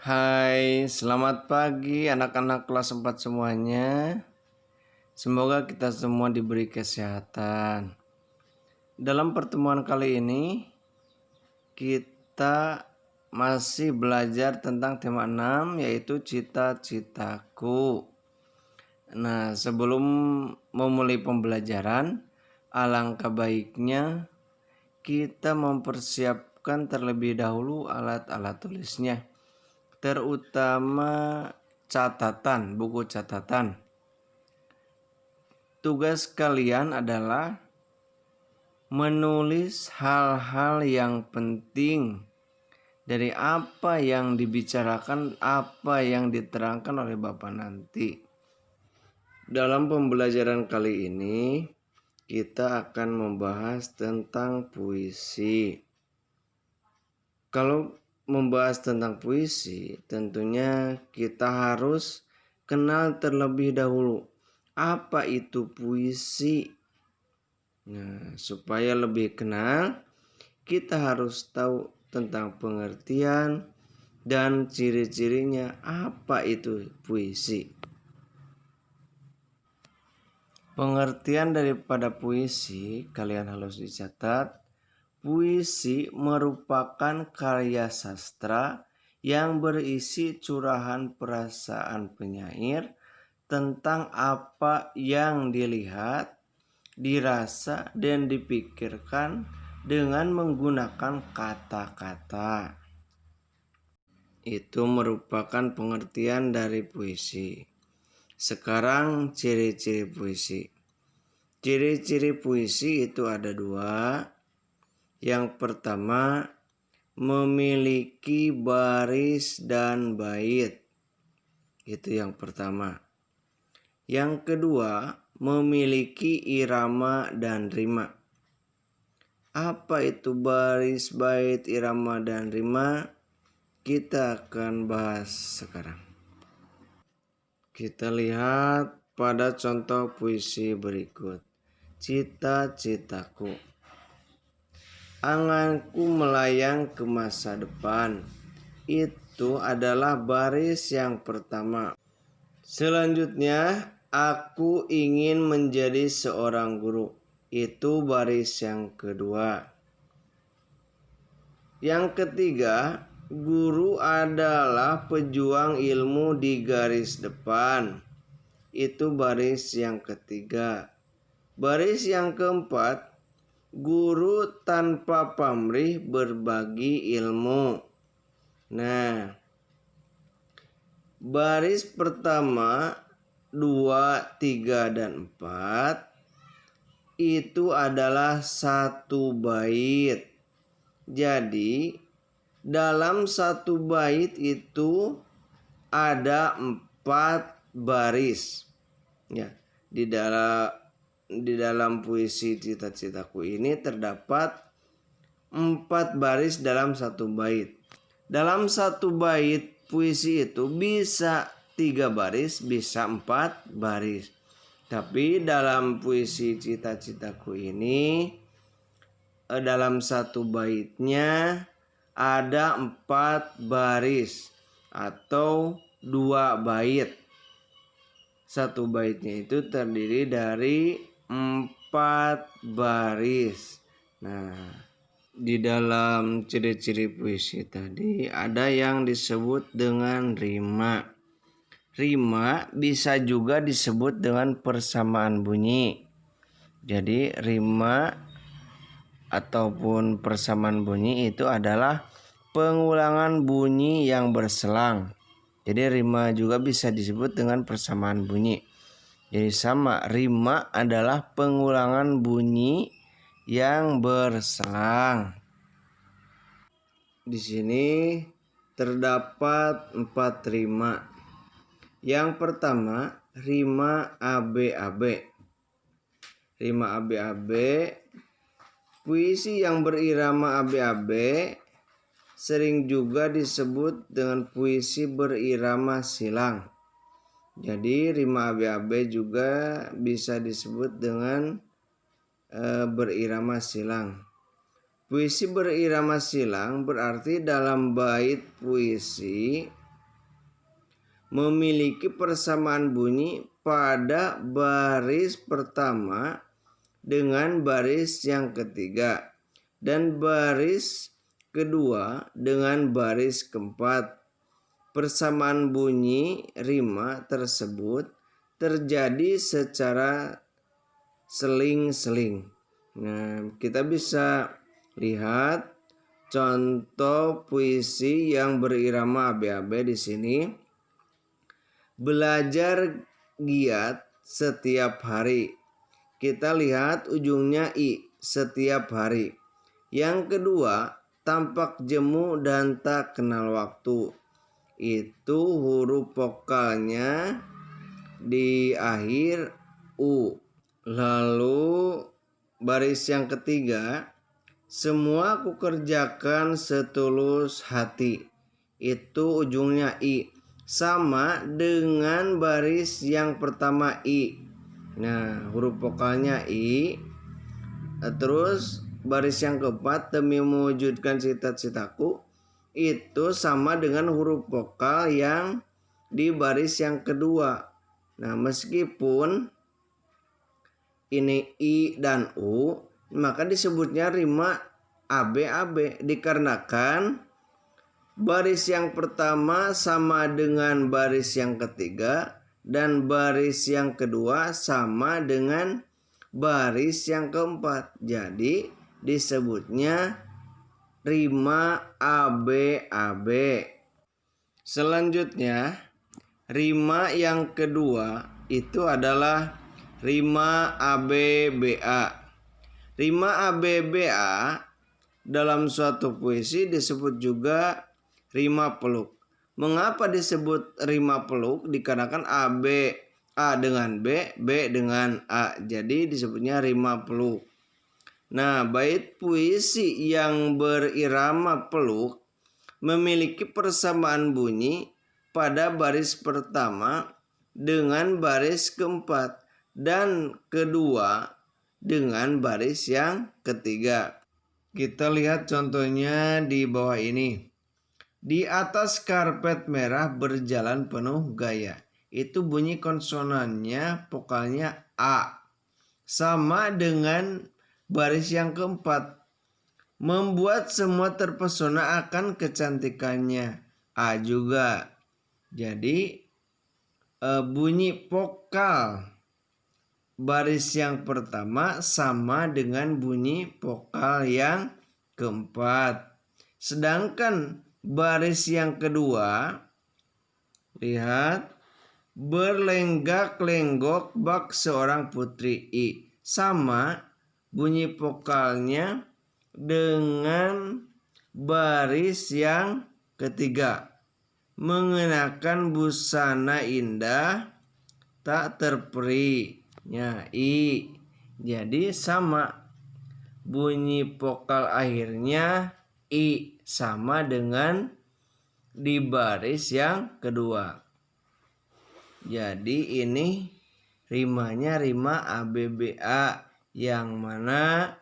Hai, selamat pagi anak-anak kelas 4 semuanya. Semoga kita semua diberi kesehatan. Dalam pertemuan kali ini, kita masih belajar tentang tema 6 yaitu cita-citaku. Nah, sebelum memulai pembelajaran, alangkah baiknya kita mempersiapkan terlebih dahulu alat-alat tulisnya, terutama buku catatan. Tugas kalian adalah menulis hal-hal yang penting dari apa yang dibicarakan, apa yang diterangkan oleh Bapak nanti. Dalam pembelajaran kali ini, kita akan membahas tentang puisi. Kalau membahas tentang puisi, tentunya kita harus kenal terlebih dahulu apa itu puisi. Nah, supaya lebih kenal, kita harus tahu tentang pengertian dan ciri-cirinya apa itu puisi. Pengertian daripada puisi kalian harus dicatat. Puisi merupakan karya sastra yang berisi curahan perasaan penyair tentang apa yang dilihat, dirasa, dan dipikirkan dengan menggunakan kata-kata. Itu merupakan pengertian dari puisi. Sekarang ciri-ciri puisi. Ciri-ciri puisi itu ada dua. Yang pertama, memiliki baris dan bait. Itu yang pertama. Yang kedua, memiliki irama dan rima. Apa itu baris, bait, irama, dan rima? Kita akan bahas sekarang. Kita lihat pada contoh puisi berikut. Cita-citaku. Anganku melayang ke masa depan. Itu adalah baris yang pertama. Selanjutnya, aku ingin menjadi seorang guru. Itu baris yang kedua. Yang ketiga, guru adalah pejuang ilmu di garis depan. Itu baris yang ketiga. Baris yang keempat, guru tanpa pamrih berbagi ilmu. Nah, baris pertama 2, 3, dan 4 itu adalah satu bait. Jadi dalam satu bait itu ada 4 baris. Ya, di dalam puisi cita-citaku ini terdapat 4 baris dalam satu bait. Dalam satu bait puisi itu bisa 3 baris, bisa 4 baris. Tapi dalam puisi cita-citaku ini, dalam satu baitnya ada 4 baris atau 2 bait. Satu baitnya itu terdiri dari 4 baris. Nah, di dalam ciri-ciri puisi tadi ada yang disebut dengan rima. Rima bisa juga disebut dengan persamaan bunyi. Jadi rima ataupun persamaan bunyi itu adalah pengulangan bunyi yang berselang. Jadi rima juga bisa disebut dengan persamaan bunyi. Jadi sama, rima adalah pengulangan bunyi yang berselang. Di sini terdapat 4 rima. Yang pertama, rima AB-AB. Rima AB-AB, puisi yang berirama AB-AB sering juga disebut dengan puisi berirama silang. Jadi rima AB-AB juga bisa disebut dengan berirama silang. Puisi berirama silang berarti dalam bait puisi memiliki persamaan bunyi pada baris pertama dengan baris yang ketiga dan baris kedua dengan baris keempat. Persamaan bunyi rima tersebut terjadi secara seling-seling. Nah, kita bisa lihat contoh puisi yang berirama abe-abe di sini. Belajar giat setiap hari. Kita lihat ujungnya i, setiap hari. Yang kedua, tampak jemu dan tak kenal waktu. Itu huruf vokalnya di akhir u. Lalu baris yang ketiga, semua kukerjakan setulus hati. Itu ujungnya i, sama dengan baris yang pertama i. Nah, huruf vokalnya i. Terus baris yang keempat, demi mewujudkan cita-citaku, itu sama dengan huruf vokal yang di baris yang kedua. Nah, meskipun ini i dan u, maka disebutnya rima abe-abe dikarenakan baris yang pertama sama dengan baris yang ketiga dan baris yang kedua sama dengan baris yang keempat. Jadi disebutnya rima abe-abe. Selanjutnya, rima yang kedua itu adalah rima ABBA. Rima ABBA dalam suatu puisi disebut juga rima peluk. Mengapa disebut rima peluk? Dikarenakan A dengan B, B dengan A. Jadi disebutnya rima peluk. Nah, bait puisi yang berirama peluk memiliki persamaan bunyi pada baris pertama dengan baris keempat dan kedua dengan baris yang ketiga. Kita lihat contohnya di bawah ini. Di atas karpet merah berjalan penuh gaya. Itu bunyi konsonannya, vokalnya A. Sama dengan baris yang keempat. Membuat semua terpesona akan kecantikannya. A juga. Jadi bunyi vokal baris yang pertama sama dengan bunyi vokal yang keempat. Sedangkan baris yang kedua, lihat, berlenggak-lenggok bak seorang putri i. Sama bunyi vokalnya dengan baris yang ketiga. Mengenakan busana indah tak terperi. Ya, i. Jadi sama bunyi vokal akhirnya i, sama dengan di baris yang kedua. Jadi ini rimanya rima ABBA yang mana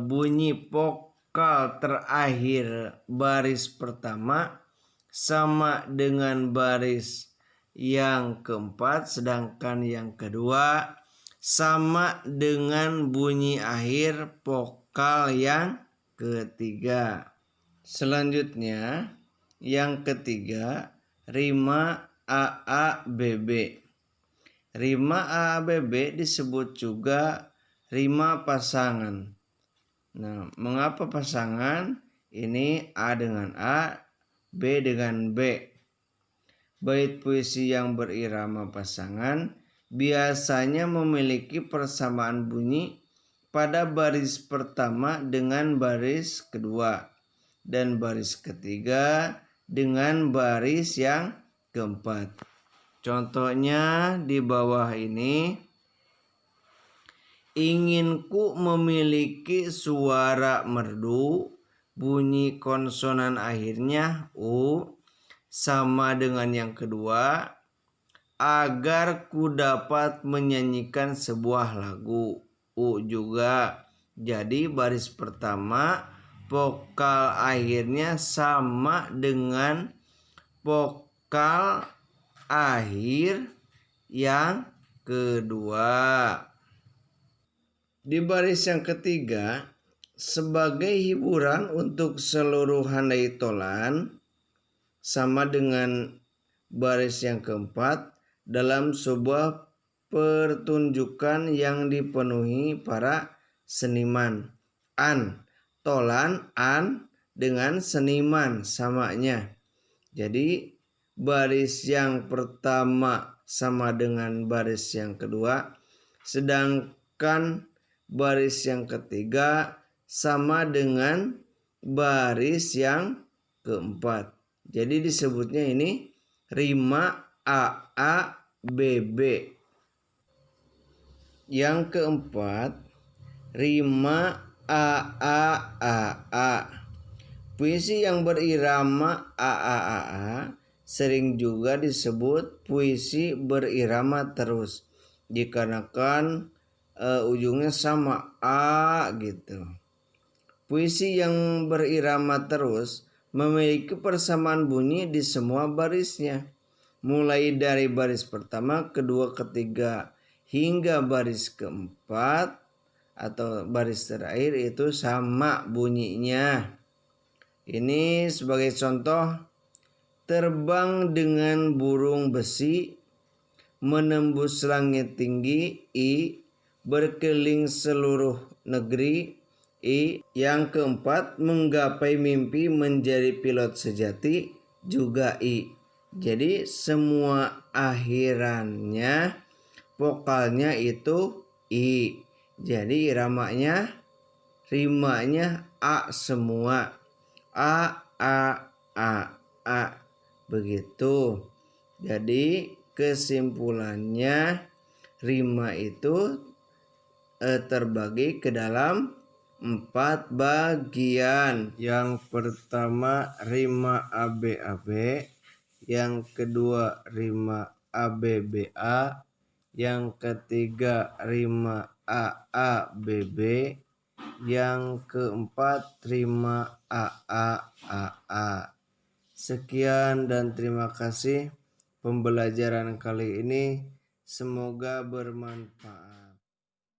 bunyi vokal terakhir baris pertama sama dengan baris yang keempat, sedangkan yang kedua sama dengan bunyi akhir vokal yang ketiga. Selanjutnya, yang ketiga, rima AABB. Rima AABB disebut juga rima pasangan. Nah, mengapa pasangan? Ini A dengan A, B dengan B. Bait puisi yang berirama pasangan biasanya memiliki persamaan bunyi pada baris pertama dengan baris kedua dan baris ketiga dengan baris yang keempat. Contohnya di bawah ini. Inginku memiliki suara merdu, bunyi konsonan akhirnya u sama dengan yang kedua, agar ku dapat menyanyikan sebuah lagu, u juga. Jadi baris pertama vokal akhirnya sama dengan vokal vokal akhir yang kedua. Di baris yang ketiga, sebagai hiburan untuk seluruh handai tolan, sama dengan baris yang keempat dalam sebuah pertunjukan yang dipenuhi para seniman. Tolan dengan seniman samanya. Jadi baris yang pertama sama dengan baris yang kedua, sedangkan baris yang ketiga sama dengan baris yang keempat. Jadi disebutnya ini rima AABB. Yang keempat, rima AAAA. Puisi yang berirama AAAA sering juga disebut puisi berirama terus, dikarenakan ujungnya sama A gitu. Puisi yang berirama terus memiliki persamaan bunyi di semua barisnya, mulai dari baris pertama, kedua, ketiga hingga baris keempat atau baris terakhir itu sama bunyinya. Ini sebagai contoh, terbang dengan burung besi, menembus langit tinggi, I. Berkeliling seluruh negeri, I. Yang keempat, menggapai mimpi menjadi pilot sejati, juga I. Jadi semua akhirannya vokalnya itu I. Jadi rimanya A semua. A begitu. Jadi kesimpulannya rima itu terbagi ke dalam 4 bagian. Yang pertama rima ABAB, yang kedua rima ABBA, yang ketiga rima AABB, yang keempat rima AAAA. Sekian dan terima kasih pembelajaran kali ini. Semoga bermanfaat.